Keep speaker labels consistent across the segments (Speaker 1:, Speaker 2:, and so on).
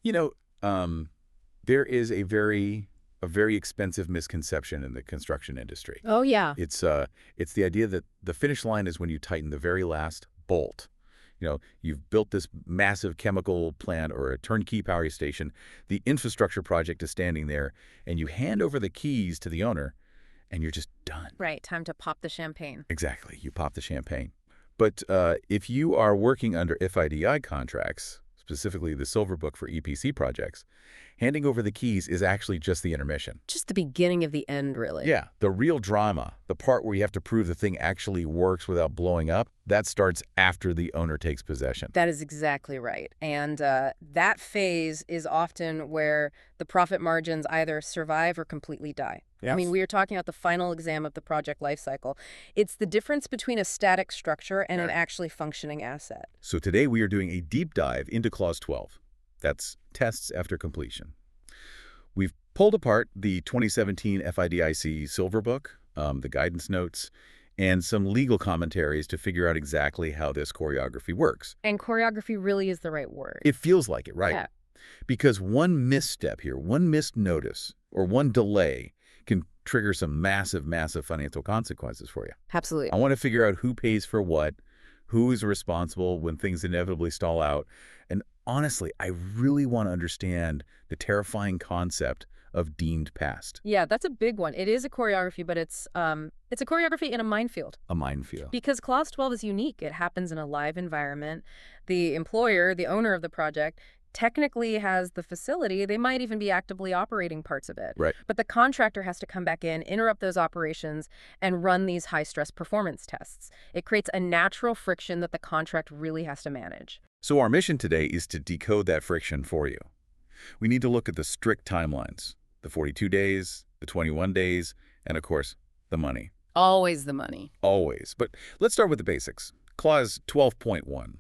Speaker 1: You know, there is a very expensive misconception in the construction industry.
Speaker 2: Oh, yeah.
Speaker 1: It's the idea that the finish line is when you tighten the very last bolt. You've built this massive chemical plant or a turnkey power station. The infrastructure project is standing there, and you hand over the keys to the owner, and you're just done.
Speaker 2: Right. Time to pop the champagne.
Speaker 1: Exactly. You pop the champagne. But if you are working under FIDI contracts, specifically the Silver Book for EPC projects, handing over the keys is actually just the intermission.
Speaker 2: Just the beginning of the end, really.
Speaker 1: Yeah, the real drama, the part where you have to prove the thing actually works without blowing up, that starts after the owner takes possession.
Speaker 2: That is exactly right. And that phase is often where the profit margins either survive or completely die.
Speaker 1: Yes.
Speaker 2: I mean, we are talking about the final exam of the project lifecycle. It's the difference between a static structure and an actually functioning asset.
Speaker 1: So today we are doing a deep dive into Clause 12. That's tests after completion. We've pulled apart the 2017 FIDIC Silver Book, the guidance notes, and some legal commentaries to figure out exactly how this choreography works.
Speaker 2: And choreography really is the right word.
Speaker 1: It feels like it, right?
Speaker 2: Yeah.
Speaker 1: Because one misstep here, one missed notice, or one delay can trigger some massive, massive financial consequences for you.
Speaker 2: Absolutely.
Speaker 1: I want to figure out who pays for what, who is responsible when things inevitably stall out. And honestly, I really want to understand the terrifying concept of deemed past.
Speaker 2: Yeah, that's a big one. It is a choreography, but it's a choreography in a minefield.
Speaker 1: A minefield.
Speaker 2: Because Clause 12 is unique. It happens in a live environment. The employer, the owner of the project, technically has the facility. They might even be actively operating parts of it.
Speaker 1: Right.
Speaker 2: But the contractor has to come back in, interrupt those operations, and run these high-stress performance tests. It creates a natural friction that the contract really has to manage.
Speaker 1: So our mission today is to decode that friction for you. We need to look at the strict timelines, the 42 days, the 21 days, and of course, the money.
Speaker 2: Always the money.
Speaker 1: Always. But let's start with the basics. Clause 12.1.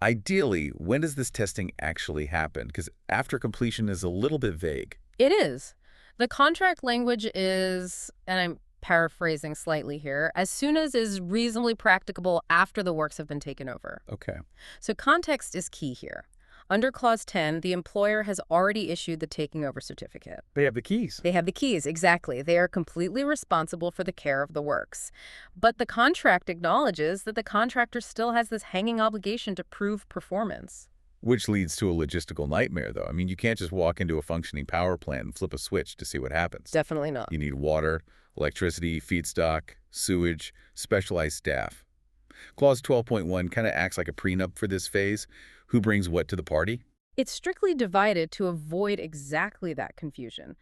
Speaker 1: Ideally, when does this testing actually happen? Because after completion is a little bit vague.
Speaker 2: It is. The contract language is, and I'm paraphrasing slightly here, as soon as is reasonably practicable after the works have been taken over.
Speaker 1: Okay.
Speaker 2: So context is key here. Under Clause 10, the employer has already issued the taking over certificate.
Speaker 1: They have the keys.
Speaker 2: They have the keys, exactly. They are completely responsible for the care of the works. But the contract acknowledges that the contractor still has this hanging obligation to prove performance.
Speaker 1: Which leads to a logistical nightmare, though. I mean, you can't just walk into a functioning power plant and flip a switch to see what happens.
Speaker 2: Definitely not.
Speaker 1: You need water, electricity, feedstock, sewage, specialized staff. Clause 12.1 kind of acts like a prenup for this phase. Who brings what to the party?
Speaker 2: It's strictly divided to avoid exactly that confusion.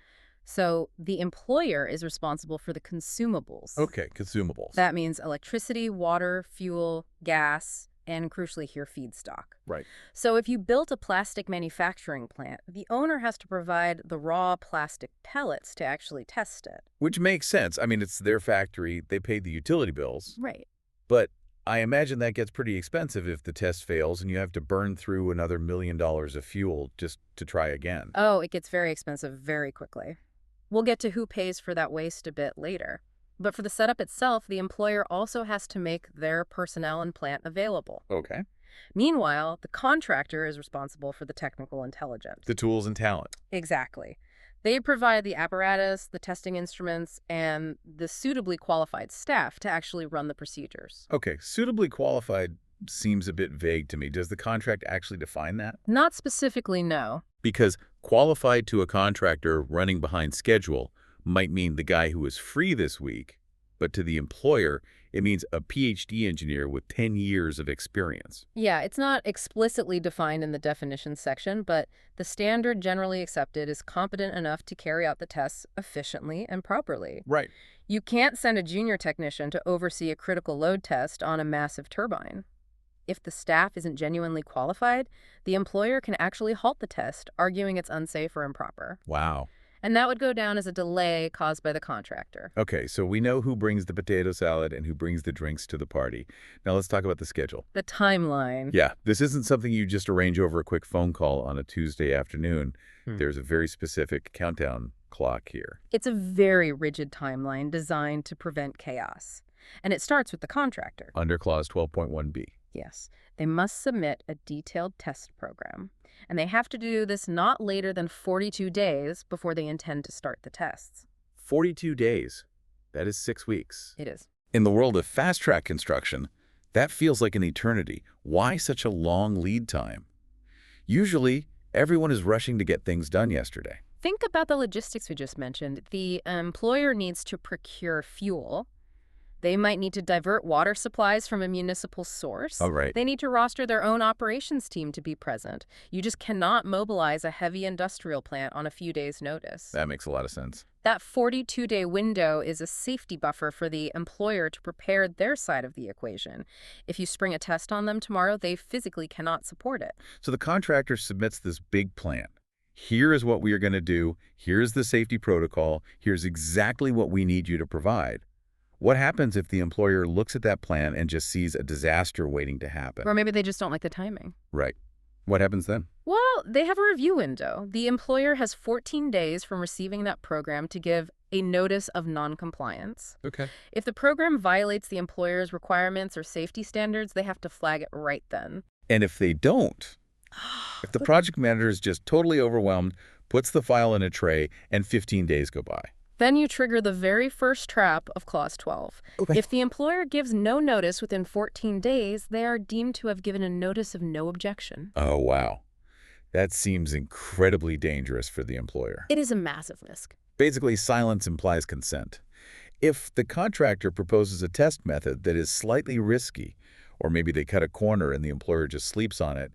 Speaker 2: So the employer is responsible for the consumables.
Speaker 1: Okay, consumables.
Speaker 2: That means electricity, water, fuel, gas, and crucially here, feedstock.
Speaker 1: Right.
Speaker 2: So if you built a plastic manufacturing plant, the owner has to provide the raw plastic pellets to actually test it.
Speaker 1: Which makes sense. I mean, it's their factory. They paid the utility bills.
Speaker 2: Right.
Speaker 1: But I imagine that gets pretty expensive if the test fails and you have to burn through another $1 million of fuel just to try again.
Speaker 2: Oh, it gets very expensive very quickly. We'll get to who pays for that waste a bit later. But for the setup itself, the employer also has to make their personnel and plant available.
Speaker 1: Okay.
Speaker 2: Meanwhile, the contractor is responsible for the technical intelligence.
Speaker 1: The tools and talent.
Speaker 2: Exactly. They provide the apparatus, the testing instruments, and the suitably qualified staff to actually run the procedures.
Speaker 1: Okay, suitably qualified seems a bit vague to me. Does the contract actually define that?
Speaker 2: Not specifically, no.
Speaker 1: Because qualified to a contractor running behind schedule might mean the guy who is free this week, but to the employer, it means a PhD engineer with 10 years of experience.
Speaker 2: Yeah, it's not explicitly defined in the definitions section, but the standard generally accepted is competent enough to carry out the tests efficiently and properly.
Speaker 1: Right.
Speaker 2: You can't send a junior technician to oversee a critical load test on a massive turbine. If the staff isn't genuinely qualified, the employer can actually halt the test, arguing it's unsafe or improper.
Speaker 1: Wow.
Speaker 2: And that would go down as a delay caused by the contractor.
Speaker 1: Okay, so we know who brings the potato salad and who brings the drinks to the party. Now let's talk about the schedule.
Speaker 2: The timeline.
Speaker 1: Yeah, this isn't something you just arrange over a quick phone call on a Tuesday afternoon. There's a very specific countdown clock here.
Speaker 2: It's a very rigid timeline designed to prevent chaos. And it starts with the contractor.
Speaker 1: Under Clause 12.1b.
Speaker 2: Yes, they must submit a detailed test program, and they have to do this not later than 42 days before they intend to start the tests.
Speaker 1: 42 days. That is 6 weeks.
Speaker 2: It is.
Speaker 1: In the world of fast-track construction, that feels like an eternity. Why such a long lead time? Usually, everyone is rushing to get things done yesterday.
Speaker 2: Think about the logistics we just mentioned. The employer needs to procure fuel. They might need to divert water supplies from a municipal source.
Speaker 1: All right.
Speaker 2: They need to roster their own operations team to be present. You just cannot mobilize a heavy industrial plant on a few days' notice.
Speaker 1: That makes a lot of sense.
Speaker 2: That 42-day window is a safety buffer for the employer to prepare their side of the equation. If you spring a test on them tomorrow, they physically cannot support it.
Speaker 1: So the contractor submits this big plan. Here is what we are going to do. Here's the safety protocol. Here's exactly what we need you to provide. What happens if the employer looks at that plan and just sees a disaster waiting to happen?
Speaker 2: Or maybe they just don't like the timing.
Speaker 1: Right. What happens then?
Speaker 2: Well, they have a review window. The employer has 14 days from receiving that program to give a notice of noncompliance.
Speaker 1: Okay.
Speaker 2: If the program violates the employer's requirements or safety standards, they have to flag it right then.
Speaker 1: And if they don't, if the project manager is just totally overwhelmed, puts the file in a tray, and 15 days go by.
Speaker 2: Then you trigger the very first trap of Clause 12.
Speaker 1: Okay.
Speaker 2: If the employer gives no notice within 14 days, they are deemed to have given a notice of no objection.
Speaker 1: Oh, wow. That seems incredibly dangerous for the employer.
Speaker 2: It is a massive risk.
Speaker 1: Basically, silence implies consent. If the contractor proposes a test method that is slightly risky, or maybe they cut a corner and the employer just sleeps on it,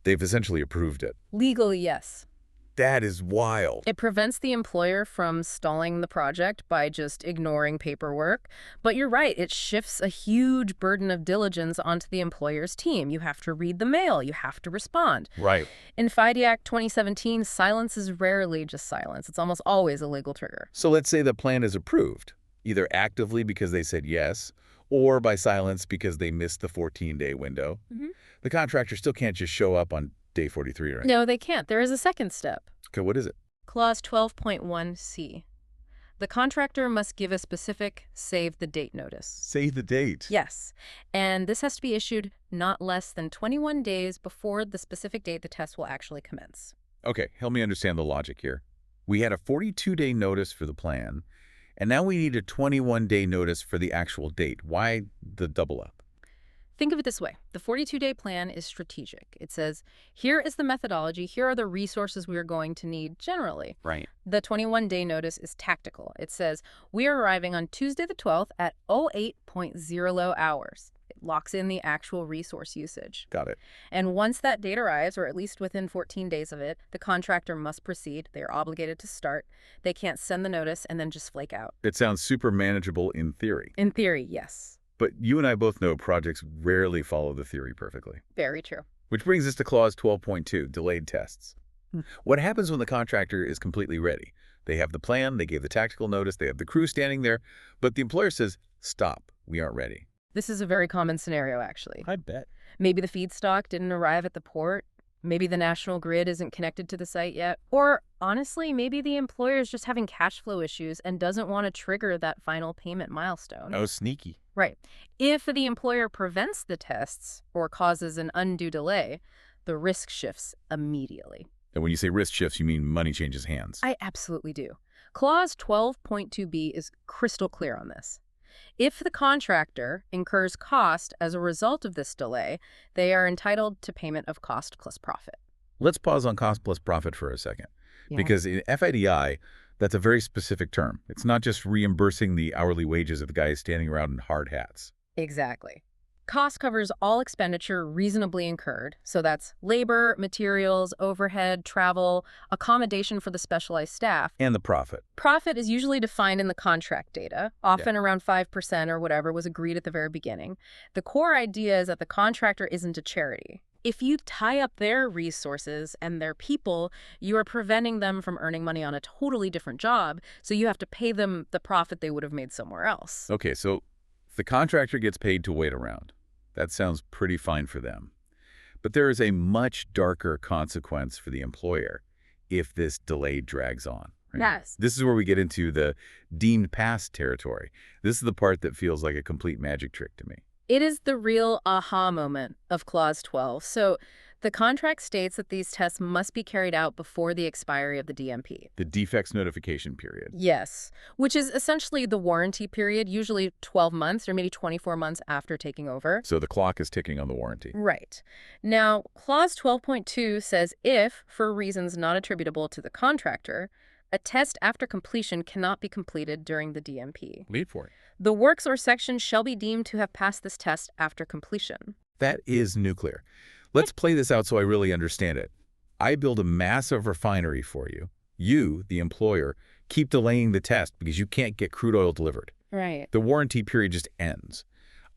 Speaker 1: they've essentially approved it.
Speaker 2: Legally, yes.
Speaker 1: That is wild.
Speaker 2: It prevents the employer from stalling the project by just ignoring paperwork. But you're right, it shifts a huge burden of diligence onto the employer's team. You have to read the mail. You have to respond.
Speaker 1: Right.
Speaker 2: In FIDIC 2017, silence is rarely just silence. It's almost always a legal trigger.
Speaker 1: So let's say the plan is approved, either actively because they said yes, or by silence because they missed the 14-day window. The contractor still can't just show up on day 43, right?
Speaker 2: No, they can't. There is a second step.
Speaker 1: Okay, what is it?
Speaker 2: Clause 12.1c. The contractor must give a specific save-the-date notice.
Speaker 1: Save the date.
Speaker 2: Yes, and this has to be issued not less than 21 days before the specific date the test will actually commence.
Speaker 1: Okay, help me understand the logic here. We had a 42-day notice for the plan, and now we need a 21-day notice for the actual date. Why the double up?
Speaker 2: Think of it this way. The 42-day plan is strategic. It says, here is the methodology, here are the resources we are going to need generally.
Speaker 1: Right.
Speaker 2: The 21-day notice is tactical. It says, we are arriving on Tuesday the 12th at 08:00 hours. It locks in the actual resource usage.
Speaker 1: Got it.
Speaker 2: And once that date arrives, or at least within 14 days of it, the contractor must proceed. They are obligated to start. They can't send the notice and then just flake out.
Speaker 1: It sounds super manageable in theory.
Speaker 2: In theory, yes.
Speaker 1: But you and I both know projects rarely follow the theory perfectly.
Speaker 2: Very true.
Speaker 1: Which brings us to Clause 12.2, delayed tests. What happens when the contractor is completely ready? They have the plan, they gave the tactical notice, they have the crew standing there, but the employer says, stop, we aren't ready.
Speaker 2: This is a very common scenario, actually.
Speaker 1: I bet.
Speaker 2: Maybe the feedstock didn't arrive at the port. Maybe the national grid isn't connected to the site yet. Or, honestly, maybe the employer is just having cash flow issues and doesn't want to trigger that final payment milestone.
Speaker 1: Oh, sneaky.
Speaker 2: Right. If the employer prevents the tests or causes an undue delay, the risk shifts immediately.
Speaker 1: And when you say risk shifts, you mean money changes hands.
Speaker 2: I absolutely do. Clause 12.2b is crystal clear on this. If the contractor incurs cost as a result of this delay, they are entitled to payment of cost plus profit.
Speaker 1: Let's pause on cost plus profit for a second.
Speaker 2: Yeah.
Speaker 1: Because in FIDI, that's a very specific term. It's not just reimbursing the hourly wages of the guys standing around in hard hats.
Speaker 2: Exactly. Cost covers all expenditure reasonably incurred. So that's labor, materials, overhead, travel, accommodation for the specialized staff.
Speaker 1: And the profit.
Speaker 2: Profit is usually defined in the contract data, often around 5% or whatever was agreed at the very beginning. The core idea is that the contractor isn't a charity. If you tie up their resources and their people, you are preventing them from earning money on a totally different job, so you have to pay them the profit they would have made somewhere else.
Speaker 1: Okay, so if the contractor gets paid to wait around, that sounds pretty fine for them. But there is a much darker consequence for the employer if this delay drags on. Right?
Speaker 2: Yes.
Speaker 1: This is where we get into the deemed past territory. This is the part that feels like a complete magic trick to me.
Speaker 2: It is the real aha moment of Clause 12. So the contract states that these tests must be carried out before the expiry of the DMP.
Speaker 1: The defects notification period.
Speaker 2: Yes, which is essentially the warranty period, usually 12 months or maybe 24 months after taking over.
Speaker 1: So the clock is ticking on the warranty.
Speaker 2: Right. Now, Clause 12.2 says if, for reasons not attributable to the contractor, a test after completion cannot be completed during the DMP.
Speaker 1: Lead for it.
Speaker 2: The works or section shall be deemed to have passed this test after completion.
Speaker 1: That is nuclear. Let's play this out so I really understand it. I build a massive refinery for you. You, the employer, keep delaying the test because you can't get crude oil delivered.
Speaker 2: Right.
Speaker 1: The warranty period just ends.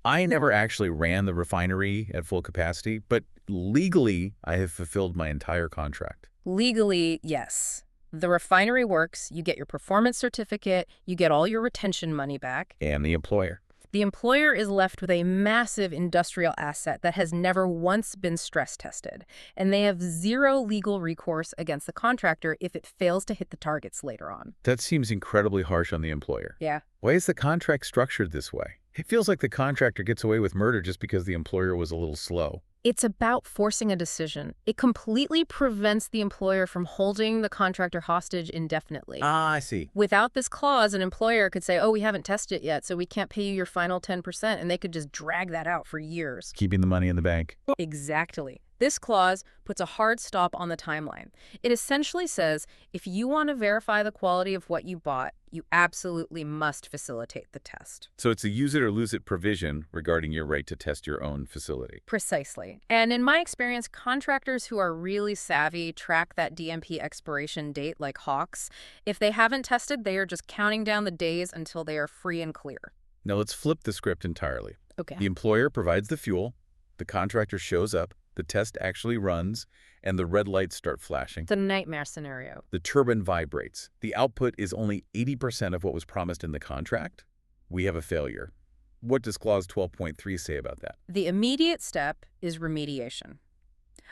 Speaker 1: I never actually ran the refinery at full capacity, but legally, I have fulfilled my entire contract.
Speaker 2: Legally, yes. The refinery works, you get your performance certificate, you get all your retention money back.
Speaker 1: And the employer.
Speaker 2: The employer is left with a massive industrial asset that has never once been stress tested, and they have zero legal recourse against the contractor if it fails to hit the targets later on.
Speaker 1: That seems incredibly harsh on the employer.
Speaker 2: Yeah.
Speaker 1: Why is the contract structured this way? It feels like the contractor gets away with murder just because the employer was a little slow.
Speaker 2: It's about forcing a decision. It completely prevents the employer from holding the contractor hostage indefinitely.
Speaker 1: Ah, I see.
Speaker 2: Without this clause, an employer could say, oh, we haven't tested it yet, so we can't pay you your final 10%, and they could just drag that out for years.
Speaker 1: Keeping the money in the bank.
Speaker 2: Exactly. This clause puts a hard stop on the timeline. It essentially says, if you want to verify the quality of what you bought, you absolutely must facilitate the test.
Speaker 1: So it's a use it or lose it provision regarding your right to test your own facility.
Speaker 2: Precisely. And in my experience, contractors who are really savvy track that DMP expiration date like hawks. If they haven't tested, they are just counting down the days until they are free and clear.
Speaker 1: Now let's flip the script entirely.
Speaker 2: Okay.
Speaker 1: The employer provides the fuel, the contractor shows up, the test actually runs, and the red lights start flashing.
Speaker 2: It's a nightmare scenario.
Speaker 1: The turbine vibrates. The output is only 80% of what was promised in the contract. We have a failure. What does Clause 12.3 say about that?
Speaker 2: The immediate step is remediation.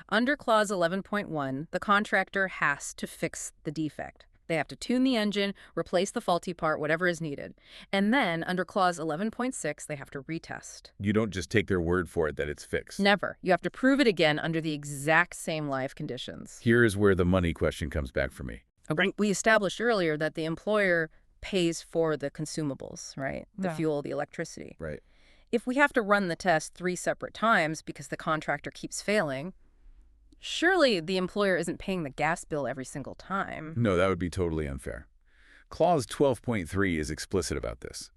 Speaker 2: Under Clause 11.1, the contractor has to fix the defect. They have to tune the engine, replace the faulty part, whatever is needed. And then, under Clause 11.6, they have to retest.
Speaker 1: You don't just take their word for it that it's fixed.
Speaker 2: Never. You have to prove it again under the exact same life conditions.
Speaker 1: Here is where the money question comes back for me.
Speaker 2: We established earlier that the employer pays for the consumables, right? The fuel, the electricity.
Speaker 1: Right.
Speaker 2: If we have to run the test 3 separate times because the contractor keeps failing, surely the employer isn't paying the gas bill every single time.
Speaker 1: No, that would be totally unfair. Clause 12.3 is explicit about this.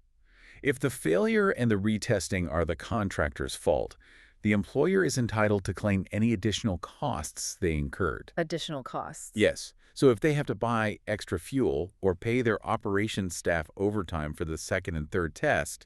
Speaker 1: If the failure and the retesting are the contractor's fault, the employer is entitled to claim any additional costs they incurred.
Speaker 2: Additional costs.
Speaker 1: Yes. So if they have to buy extra fuel or pay their operations staff overtime for the second and third test,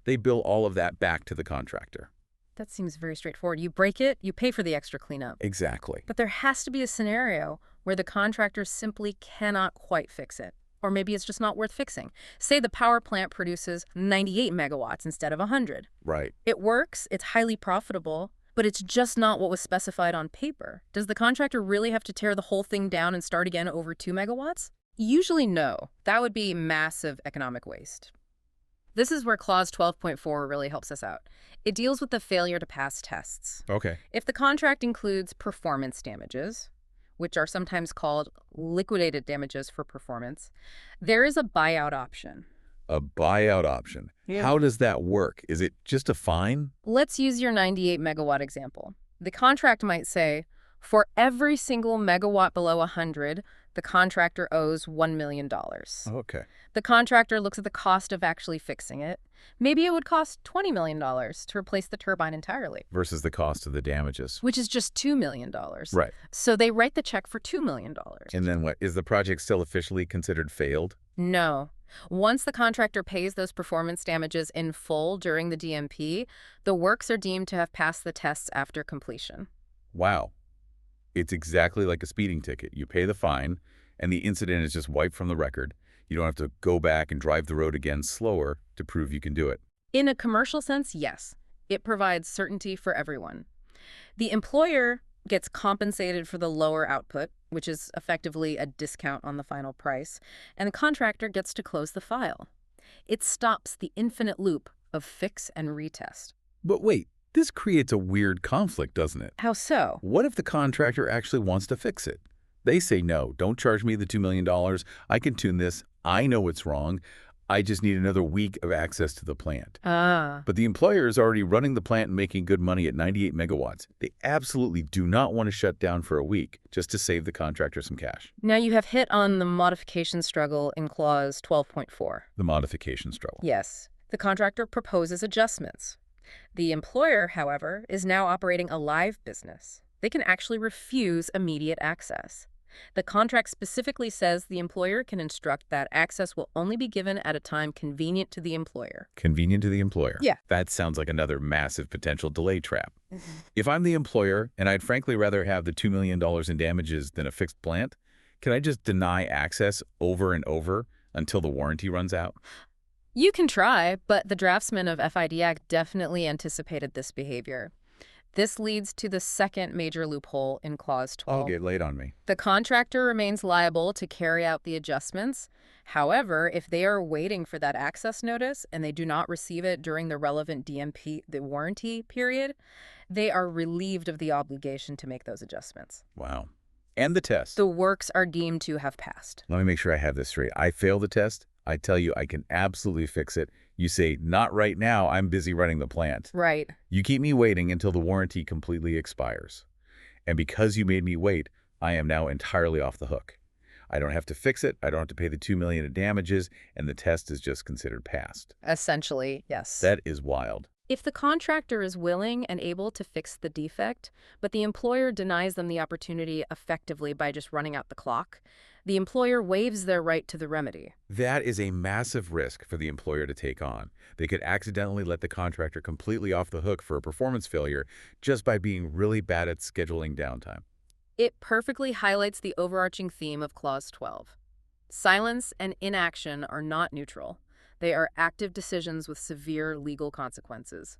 Speaker 1: they bill all of that back to the contractor.
Speaker 2: That seems very straightforward. You break it, you pay for the extra cleanup.
Speaker 1: Exactly.
Speaker 2: But there has to be a scenario where the contractor simply cannot quite fix it. Or maybe it's just not worth fixing. Say the power plant produces 98 megawatts instead of 100.
Speaker 1: Right.
Speaker 2: It works, it's highly profitable, but it's just not what was specified on paper. Does the contractor really have to tear the whole thing down and start again over 2 megawatts? Usually no. That would be massive economic waste. This is where Clause 12.4 really helps us out. It deals with the failure to pass tests.
Speaker 1: Okay.
Speaker 2: If the contract includes performance damages, which are sometimes called liquidated damages for performance, there is a buyout option.
Speaker 1: A buyout option.
Speaker 2: Yeah.
Speaker 1: How does that work? Is it just a fine?
Speaker 2: Let's use your 98 megawatt example. The contract might say, for every single megawatt below 100, the contractor owes $1 million.
Speaker 1: Okay.
Speaker 2: The contractor looks at the cost of actually fixing it. Maybe it would cost $20 million to replace the turbine entirely.
Speaker 1: Versus the cost of the damages.
Speaker 2: Which is just $2 million.
Speaker 1: Right.
Speaker 2: So they write the check for $2 million.
Speaker 1: And then what? Is the project still officially considered failed?
Speaker 2: No. Once the contractor pays those performance damages in full during the DMP, the works are deemed to have passed the tests after completion.
Speaker 1: Wow. It's exactly like a speeding ticket. You pay the fine, and the incident is just wiped from the record. You don't have to go back and drive the road again slower to prove you can do it.
Speaker 2: In a commercial sense, yes. It provides certainty for everyone. The employer gets compensated for the lower output, which is effectively a discount on the final price, and the contractor gets to close the file. It stops the infinite loop of fix and retest.
Speaker 1: But wait, this creates a weird conflict, doesn't it?
Speaker 2: How so?
Speaker 1: What if the contractor actually wants to fix it? They say, no, don't charge me the $2 million. I can tune this. I know it's wrong. I just need another week of access to the plant.
Speaker 2: Ah.
Speaker 1: But the employer is already running the plant and making good money at 98 megawatts. They absolutely do not want to shut down for a week just to save the contractor some cash.
Speaker 2: Now you have hit on the modification struggle in clause 12.4.
Speaker 1: The modification struggle.
Speaker 2: Yes. The contractor proposes adjustments. The employer, however, is now operating a live business. They can actually refuse immediate access. The contract specifically says the employer can instruct that access will only be given at a time convenient to the employer.
Speaker 1: Convenient to the employer.
Speaker 2: Yeah.
Speaker 1: That sounds like another massive potential delay trap. If I'm the employer, and I'd frankly rather have the $2 million in damages than a fixed plant, can I just deny access over and over until the warranty runs out?
Speaker 2: You can try, but the draftsmen of FIDIC definitely anticipated this behavior. This leads to the second major loophole in Clause 12.
Speaker 1: I'll get laid on me.
Speaker 2: The contractor remains liable to carry out the adjustments. However, if they are waiting for that access notice and they do not receive it during the relevant DMP, the warranty period, they are relieved of the obligation to make those adjustments.
Speaker 1: Wow. And the test.
Speaker 2: The works are deemed to have passed.
Speaker 1: Let me make sure I have this straight. I fail the test. I tell you I can absolutely fix it. You say, not right now, I'm busy running the plant.
Speaker 2: Right.
Speaker 1: You keep me waiting until the warranty completely expires. And because you made me wait, I am now entirely off the hook. I don't have to fix it, I don't have to pay the $2 million in damages, and the test is just considered passed.
Speaker 2: Essentially, yes.
Speaker 1: That is wild.
Speaker 2: If the contractor is willing and able to fix the defect, but the employer denies them the opportunity effectively by just running out the clock, the employer waives their right to the remedy.
Speaker 1: That is a massive risk for the employer to take on. They could accidentally let the contractor completely off the hook for a performance failure just by being really bad at scheduling downtime.
Speaker 2: It perfectly highlights the overarching theme of Clause 12. Silence and inaction are not neutral. They are active decisions with severe legal consequences.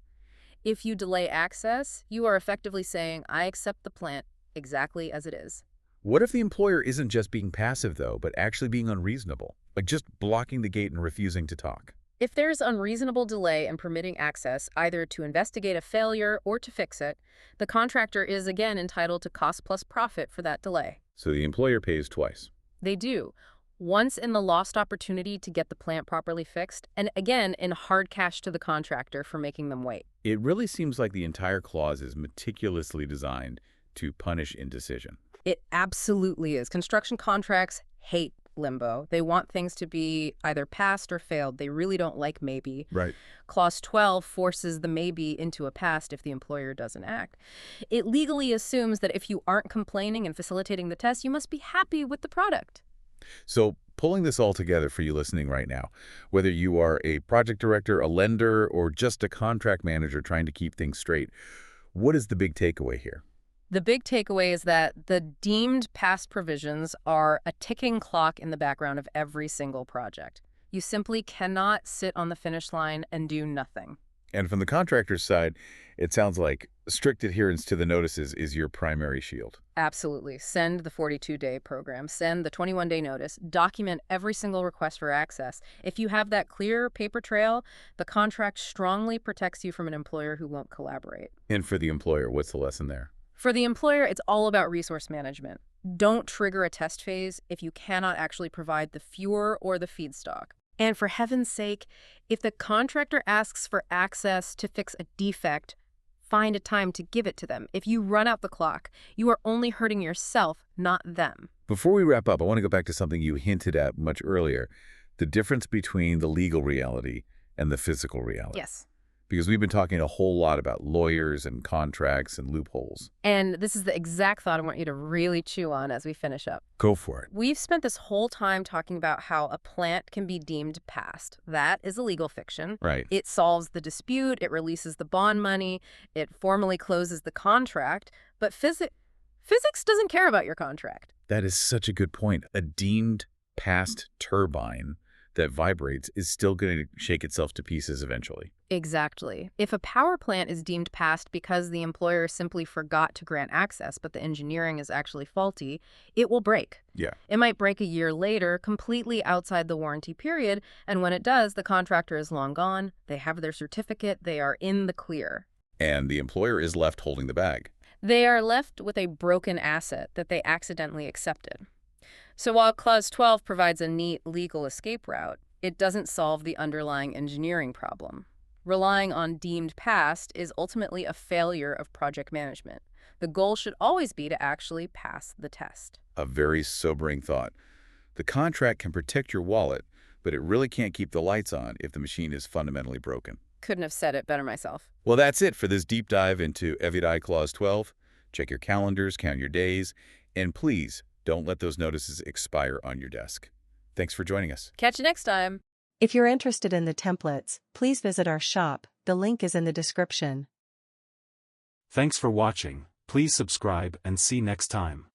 Speaker 2: If you delay access, you are effectively saying, I accept the plant exactly as it is.
Speaker 1: What if the employer isn't just being passive, though, but actually being unreasonable? Like just blocking the gate and refusing to talk?
Speaker 2: If there's unreasonable delay in permitting access, either to investigate a failure or to fix it, the contractor is again entitled to cost plus profit for that delay.
Speaker 1: So the employer pays twice.
Speaker 2: They do. Once in the lost opportunity to get the plant properly fixed, and again in hard cash to the contractor for making them wait.
Speaker 1: It really seems like the entire clause is meticulously designed to punish indecision.
Speaker 2: It absolutely is. Construction contracts hate limbo. They want things to be either passed or failed. They really don't like maybe.
Speaker 1: Right.
Speaker 2: Clause 12 forces the maybe into a past if the employer doesn't act. It legally assumes that if you aren't complaining and facilitating the test, you must be happy with the product.
Speaker 1: So pulling this all together for you listening right now, whether you are a project director, a lender, or just a contract manager trying to keep things straight, what is the big takeaway here?
Speaker 2: The big takeaway is that the deemed past provisions are a ticking clock in the background of every single project. You simply cannot sit on the finish line and do nothing.
Speaker 1: And from the contractor's side, it sounds like strict adherence to the notices is your primary shield.
Speaker 2: Absolutely. Send the 42-day program. Send the 21-day notice. Document every single request for access. If you have that clear paper trail, the contract strongly protects you from an employer who won't collaborate.
Speaker 1: And for the employer, what's the lesson there?
Speaker 2: For the employer, it's all about resource management. Don't trigger a test phase if you cannot actually provide the fuel or the feedstock. And for heaven's sake, if the contractor asks for access to fix a defect, find a time to give it to them. If you run out the clock, you are only hurting yourself, not them.
Speaker 1: Before we wrap up, I want to go back to something you hinted at much earlier, the difference between the legal reality and the physical reality.
Speaker 2: Yes.
Speaker 1: Because we've been talking a whole lot about lawyers and contracts and loopholes.
Speaker 2: And this is the exact thought I want you to really chew on as we finish up.
Speaker 1: Go for it.
Speaker 2: We've spent this whole time talking about how a plant can be deemed passed. That is a legal fiction.
Speaker 1: Right.
Speaker 2: It solves the dispute, it releases the bond money, it formally closes the contract, but physics doesn't care about your contract.
Speaker 1: That is such a good point. A deemed passed turbine that vibrates is still going to shake itself to pieces eventually.
Speaker 2: Exactly. If a power plant is deemed passed because the employer simply forgot to grant access, but the engineering is actually faulty, it will break.
Speaker 1: Yeah.
Speaker 2: It might break a year later, completely outside the warranty period, and when it does, the contractor is long gone, they have their certificate, they are in the clear.
Speaker 1: And the employer is left holding the bag.
Speaker 2: They are left with a broken asset that they accidentally accepted. So while Clause 12 provides a neat legal escape route, it doesn't solve the underlying engineering problem. Relying on deemed past is ultimately a failure of project management. The goal should always be to actually pass the test.
Speaker 1: A very sobering thought. The contract can protect your wallet, but it really can't keep the lights on if the machine is fundamentally broken.
Speaker 2: Couldn't have said it better myself.
Speaker 1: Well, that's it for this deep dive into FIDIC Clause 12. Check your calendars, count your days, and please don't let those notices expire on your desk. Thanks for joining us.
Speaker 2: Catch you next time.
Speaker 3: If you're interested in the templates, please visit our shop. The link is in the description.
Speaker 4: Thanks for watching. Please subscribe and see next time.